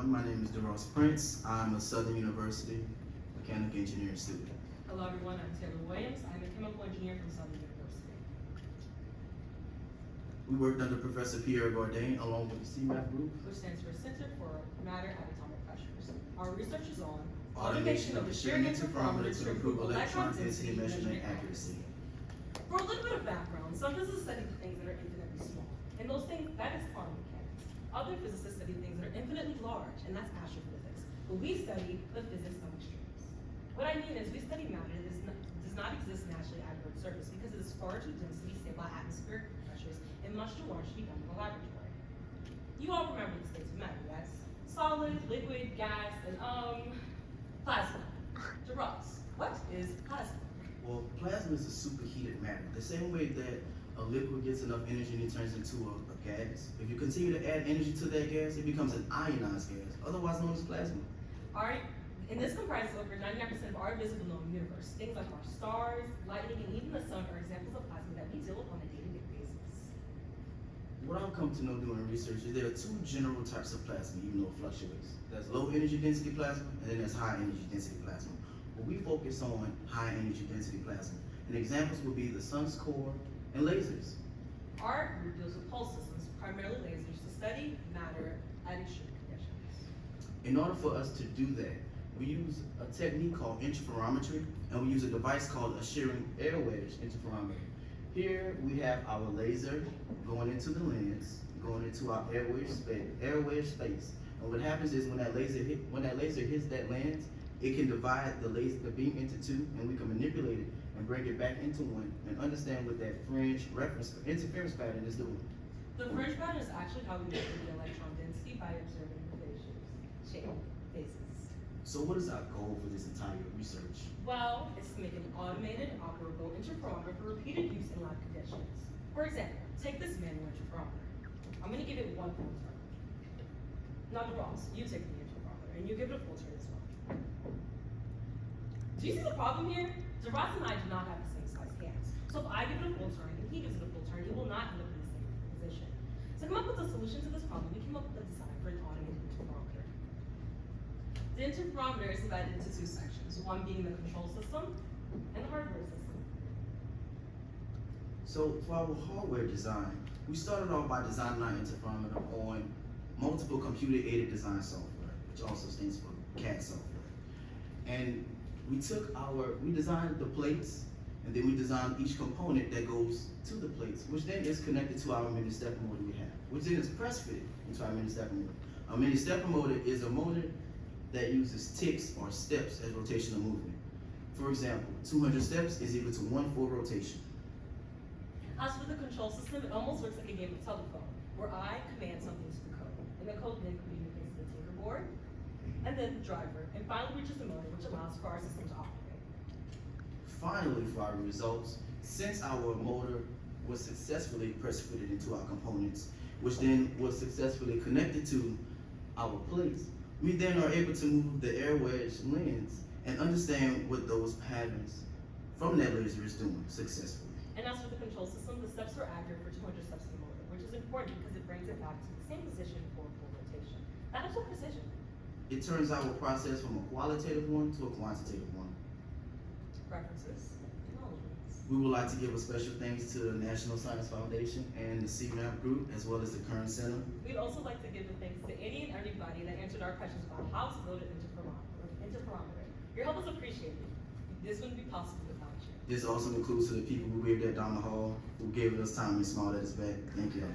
My name is DeRoss Prince. I'm a Southern University mechanical engineering student. Hello everyone, I'm Taylor Williams. I'm a chemical engineer from Southern University. We worked under Professor Pierre Gardin along with the CMAP group, Which stands for Center for Matter at Atomic Pressures. Our research is on automation of the shearing interferometer to improve electron density measurement accuracy. For a little bit of background, some physicists study things that are infinitely small, and those things, that is quantum mechanics. Other physicists study things that are infinitely large, and that's astrophysics. But we study the physics of extremes. What I mean is we study matter that does not exist naturally at Earth's surface because it is far too dense to be stable at atmospheric pressures and much too large to be done in a laboratory. You all remember the states of matter, yes? Solid, liquid, gas, and plasma. DeRoss, what is plasma? Well, plasma is a superheated matter. The same way that a liquid gets enough energy and it turns into a gas. If you continue to add energy to that gas, it becomes an ionized gas, otherwise known as plasma. Alright, and this comprises over 99% of our visible known universe. Things like our stars, lightning, and even the sun are examples of plasma that we deal with on a day-to-day basis. What I've come to know doing research is there are two general types of plasma, even though it fluctuates. There's low energy density plasma, and then there's high energy density plasma. But we focus on high energy density plasma. And examples would be the sun's core and lasers. Our group deals with pulse systems, primarily lasers, to study matter at extreme conditions. In order for us to do that, we use a technique called interferometry, and we use a device called a shearing air wedge interferometer. Here we have our laser going into the lens, going into our air wedge space. And what happens is when that laser hits that lens, it can divide the beam into two, and we can manipulate it and bring it back into one and understand what that fringe interference pattern is doing. The fringe pattern is actually how we measure the electron density by observing the phases. So what is our goal for this entire research? Well, it's to make an automated, operable interferometer for repeated use in lab conditions. For example, take this manual interferometer. I'm going to give it one full turn. Now, DeRoss, you take the interferometer and you give it a full turn as well. Do you see the problem here? DeRoss and I do not have the same size hands. So if I give it a full turn and he gives it a full turn, it will not end up in the same position. To come up with a solution to this problem, we came up with a design for an automated interferometer. The interferometer is divided into two sections, one being the control system and the hardware system. So for our hardware design, we started off by designing our interferometer on multiple computer-aided design software, which also stands for CAD software. And we designed the plates, and then we designed each component that goes to the plates, which then is connected to our mini stepper motor we have, which then is press fitted into our mini stepper motor. Our mini stepper motor is a motor that uses ticks or steps as rotational movement. For example, 200 steps is equal to 1 full rotation. As for the control system, it almost works like a game of telephone, where I command something to the code, and the code then communicates to the tinker board, and then the driver, and finally reaches the motor, which allows for our system to operate. Finally, for our results, since our motor was successfully press fitted into our components, which then was successfully connected to our plates, we then are able to move the air wedge lens and understand what those patterns from that laser is doing successfully. And as for the control system, the steps are accurate for 200 steps of the motor, which is important because it brings it back to the same position for full rotation. That is with precision. It turns our process from a qualitative one to a quantitative one. References, acknowledgements. We would like to give a special thanks to the National Science Foundation and the CMAP group, as well as the Kern Center. We'd also like to give a thanks to any and everybody that answered our questions about how to build an interferometer. Your help is appreciated. This wouldn't be possible without you. This also includes to the people who waved at down the hall, who gave us time and smiled at us back. Thank you all.